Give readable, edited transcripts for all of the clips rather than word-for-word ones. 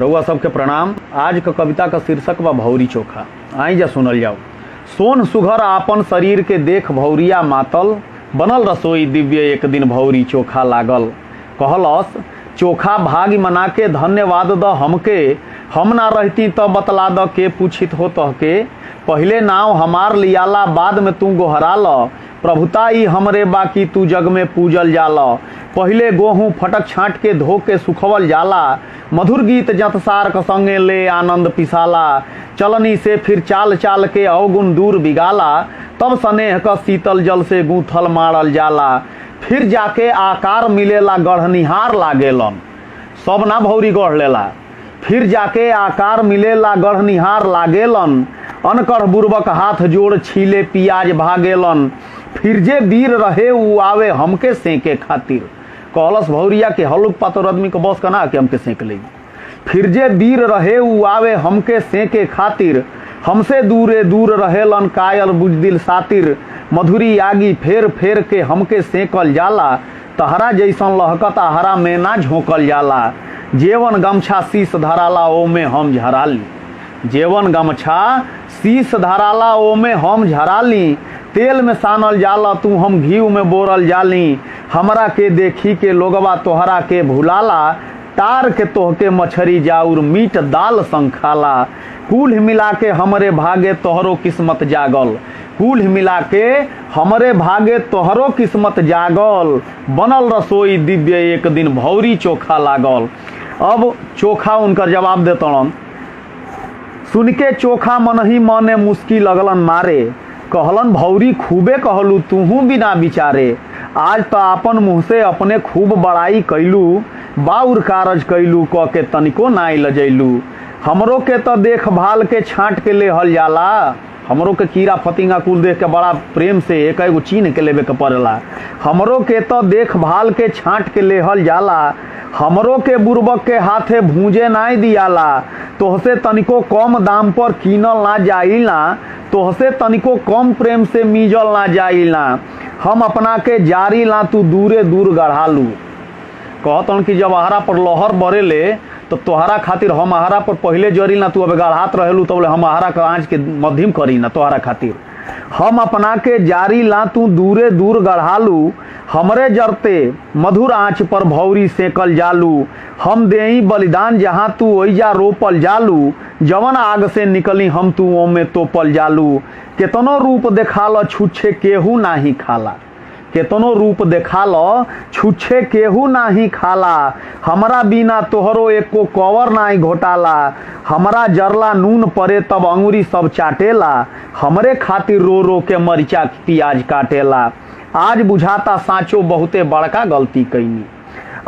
रउआ सबके प्रणाम। आज का कविता का शीर्षक बा भौरी चोखा। आई जा सुनल जाओ। सोन सुघर आपन शरीर के देख भौरिया मातल, बनल रसोई दिव्य एक दिन भौरी चोखा लागल। कहलस चोखा भागी मना के धन्यवाद द हमके, हम ना रहती तो बतला द के पूछित हो तहके। पहले नाव हमार लियाला बाद में तू गोहराल, प्रभुता ई हमरे बाकी तू जग में पूजल जाला। पहले गोहूँ फटक छाँट के धो के सुखवल जाला, मधुर गीत जतसार क संगे ले आनंद पिसाला। चलनी से फिर चाल चाल के अवगुण दूर बिगाला, तब स्नेह क शीतल जल से गूंथल मारल जाला। फिर जाके आकार मिलेला गढ़निहार लागेलन, सब ना भौरी गढ़ लेला। फिर जाके आकार मिलेला गढ़निहार लागेलन, अनकढ़ बुर्बक हाथ जोड़ छीले पियाज भागेलन। फिर जे वीर रहे उ आवे हमके सेके खातिर। कहलस भौरिया के हलुक पातर आदमी को बस कना के हमके सेक ले। फिर जे वीर रहे उ आवे हमके सेके खातिर, हमसे दूरे दूर रहेलन कायल बुजदिल सातिर। मधुरी आगी फेर फेर के हमके सेकल जाला, तहरा जैसन लहकता हरा में ना झोंकल जाला। जेवन गमछा शीश धराला ओमे हम झराली, जेवन गमछा शीश धराला ओमे हम झराली। तेल में सानल जाला तू हम घी में बोरल जाली, हमरा के देखी के लोगवा तोहरा के भुलाला। तार के तोहके मछरी जाउर मीट दाल संग खाला। कुल मिला के हमरे भागे तोहरो किस्मत जागल, कुल मिला के हमरे भागे तोहरो किस्मत जागल। बनल रसोई दिव्य एक दिन भौरी चोखा लागल। अब चोखा उनकर जवाब देतन। सुन के चोखा मन ही मने मुस्की लगलन मारे, कहलन भौरी खूबे कहलू तूहू बिना विचारे। आज तो आपन मुँह से अपने खूब बड़ाई कैलू, बाउर कारज कैलू क के तनिको नाई लजैलू। हमरो के तो देखभाल के छाँट के लेहल जाला, हमरो के कीड़ा फतिंगा कुल देख के बड़ा प्रेम से एक एगो चीन के लेवे के पड़ेला। हमरो के तो देखभाल के छाँट के लेहल जाला, हमरो के बुर्बक के हाथे भूंजे नाई दियाला। तोहसे तनिको कम दाम पर कीनल ना जाइला, तोहसे तनिको कम प्रेम से मीजल ना जाइला। हम अपना के जारी ला तू दूरे दूर गढ़ालू। कहतन कि जब आहारा पर लहर बरेले तो तोहरा खातिर हम आहारा पर पहले जरी ना, तू अब गढ़ात रहेलू तो बोले हम आहारा का आँच के मध्यम करी ना तोहरा खातिर। हम अपना के जारी ला तू दूरे दूर गढ़ालू, हमरे जरते मधुर आँच पर भौरी सेकल जालू। हम देई बलिदान जहाँ तू ओइजा रोपल जालू, जवन आग से निकली हम तू ओमे तोपल जालू। केतनो रूप देखाल छुच्छे केहू नाही खाला, केतनो रूप देखाल छुच्छे केहू नाही खाला। हमरा बिना तोहरो एको कवर नाही घोटाला, हमरा जरला नून परे तब अंगुरी सब चाटेला। हमरे खातिर रो रो के मरिचा प्याज काटेला। आज बुझाता साँचो बहुते बड़का गलती कैनी,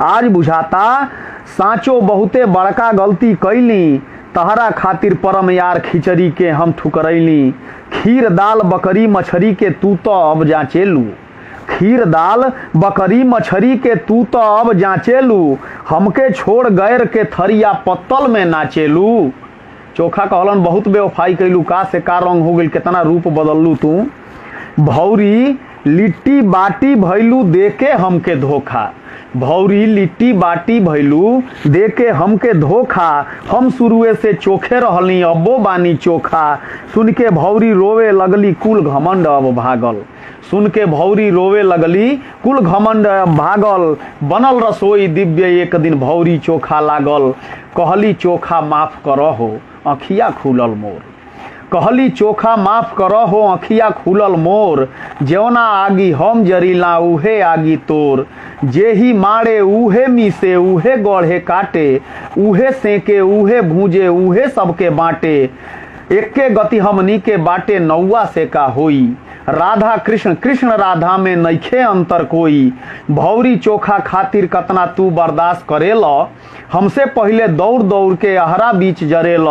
आज बुझाता साँचो बहुते बड़का गलती कैली। तहरा खातिर परम यार खिचड़ी के हम ठुकरैली, खीर दाल बकरी मछरी के तू तो अब जांचेलू। खीर दाल बकरी मछरी के तू तो अब जांचेलू, हमके छोड़ गैर के थरिया पत्तल में नाचेलू। चोखा कहलन बहुत बेवफाई कैलू, का से का रंग हो गइल, कितना रूप बदललू तू। भौरी लिट्टी बाटी भैलू देके हमके धोखा, भौरी लिट्टी बाटी भैलू देके हमके धोखा। हम शुरुए से चोखे रहली अब्बो बानी चोखा। सुन के भौरी रोवे लगली कुल घमंड अब भागल, सुन के भौरी रोवे लगली कुल घमंड भागल। बनल रसोई दिव्य एक दिन भौरी चोखा लागल। कहली चोखा माफ करहो अखिया खुलल मोर, कहली चोखा माफ करहो अखिया खुलल मोर। जेवना आगी हम जरीला उहे आगी तोर, जेही मारे उहे मीसे उहे गढ़े काटे, उहे सेके उहे भूजे उहे सबके बाटे। एके गति हमनी के बाटे नौवा से का होई, राधा कृष्ण कृष्ण राधा में नइखे अंतर कोई। भौरी चोखा खातिर कतना तू बर्दाश्त करेल, हमसे पहले दौड़ दौड़ के अहरा बीच जरेल।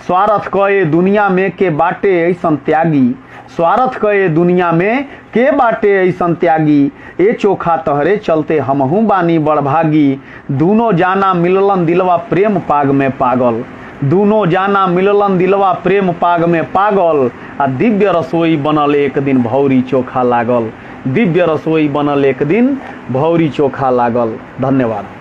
स्वार्थ कए दुनिया में के बाटे ऐसन त्यागी, स्वार्थ कए दुनिया में के बाटे ऐसन त्यागी। ए चोखा तहरे चलते हमहू बानी बड़भागी। दूनो जाना मिललन दिलवा प्रेम पाग में पागल, दूनो जाना मिललन दिलवा प्रेम पाग में पागल। आ दिव्य रसोई बनल एक दिन भौरी चोखा लागल, दिव्य रसोई बनल एक दिन भौरी चोखा लागल। धन्यवाद।